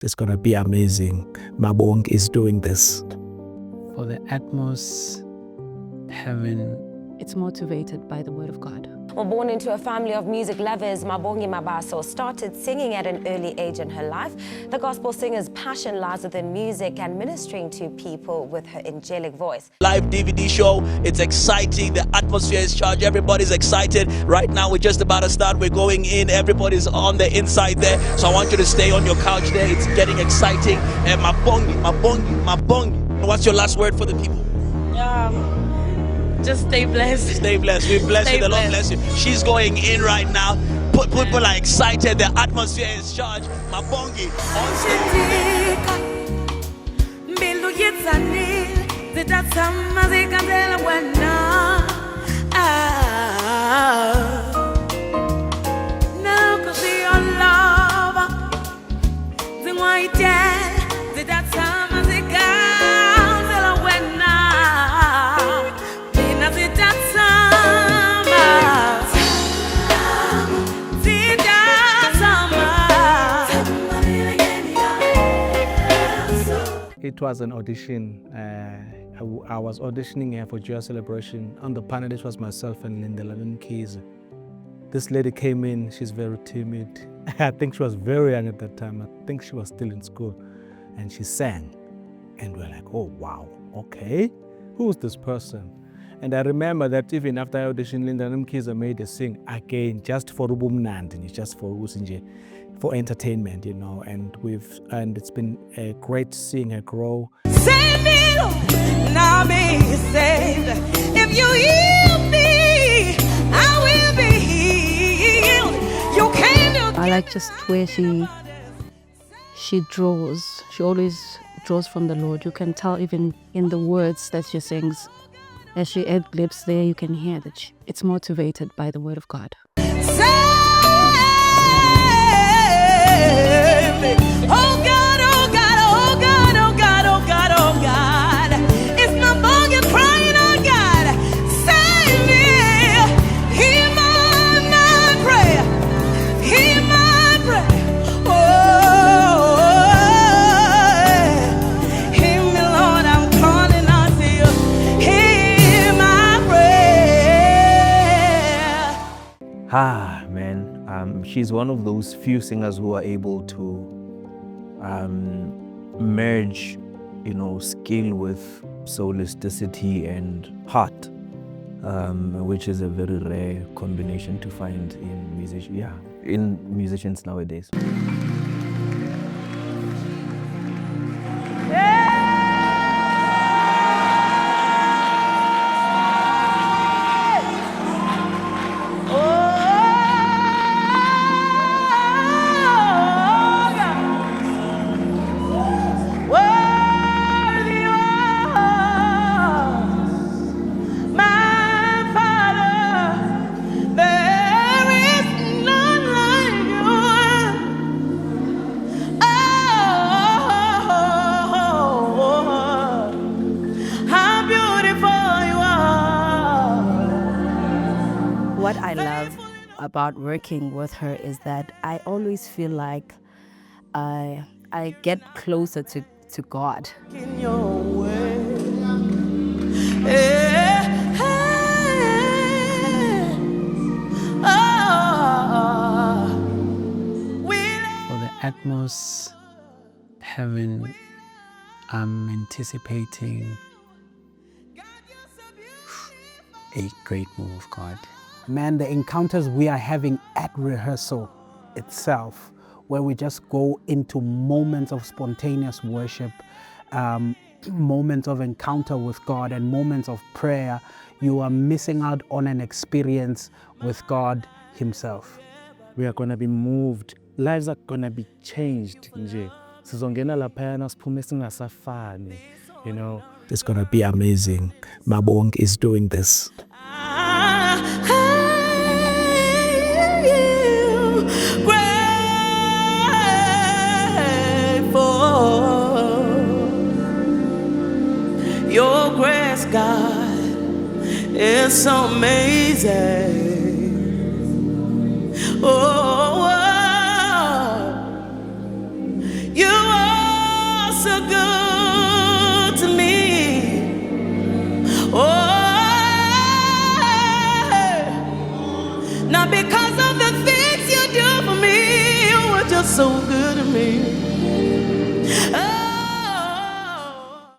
It's going to be amazing. Mabongi is doing this. For the utmost heaven. It's motivated by the word of God. Well, born into a family of music lovers, Mabongi Mabaso started singing at an early age in her life. The gospel singer's passion lies within music and ministering to people with her angelic voice. Live DVD show, it's exciting, the atmosphere is charged, everybody's excited. Right now we're just about to start, we're going in, everybody's on the inside there. So I want you to stay on your couch there, it's getting exciting. And Mabongi. What's your last word for the people? Just stay blessed. Stay blessed. We bless you. The Lord bless you. She's going in right now. People are excited. The atmosphere is charged. Mabongi on It was an audition. I was auditioning here for Joy Celebration. On the panel, it was myself and Linda Keys. This lady came in, she's very timid. I think she was very young at that time. I think she was still in school. And she sang. And we're like, oh, wow, okay. Who's this person? And I remember that even after I auditioned, Linda Mkiza made a sing again, just for Ubumnand, just for entertainment, you know. And it's been great seeing her grow. Save me, Lord, now be saved. If you heal me, I will be healed. You can't do. I like just where she draws. She always draws from the Lord. You can tell even in the words that she sings. As she ad-libs there, you can hear that it's motivated by the word of God. Save me. Oh God, oh God, oh God, oh God, oh God, oh God. It's Mabongi crying, oh God. Save me. Hear my prayer. Hear my prayer. Oh, hear me, Lord, I'm calling out to you. Hear my prayer. Man, she's one of those few singers who are able to merge, skill with solisticity and heart, which is a very rare combination to find in musicians nowadays. What I love about working with her is that I always feel like I get closer to God. In your way. For the utmost heaven, I'm anticipating a great move of God. Man, the encounters we are having at rehearsal itself, where we just go into moments of spontaneous worship, moments of encounter with God and moments of prayer, you are missing out on an experience with God Himself. We are going to be moved. Lives are going to be changed. Sizongena laphayana siphume singasafani, you know. It's going to be amazing. Mabongi is doing this. Your grace, God, is so amazing. Oh, you are so good to me. Oh, not because of the things you do for me, you were just so good to me. Oh,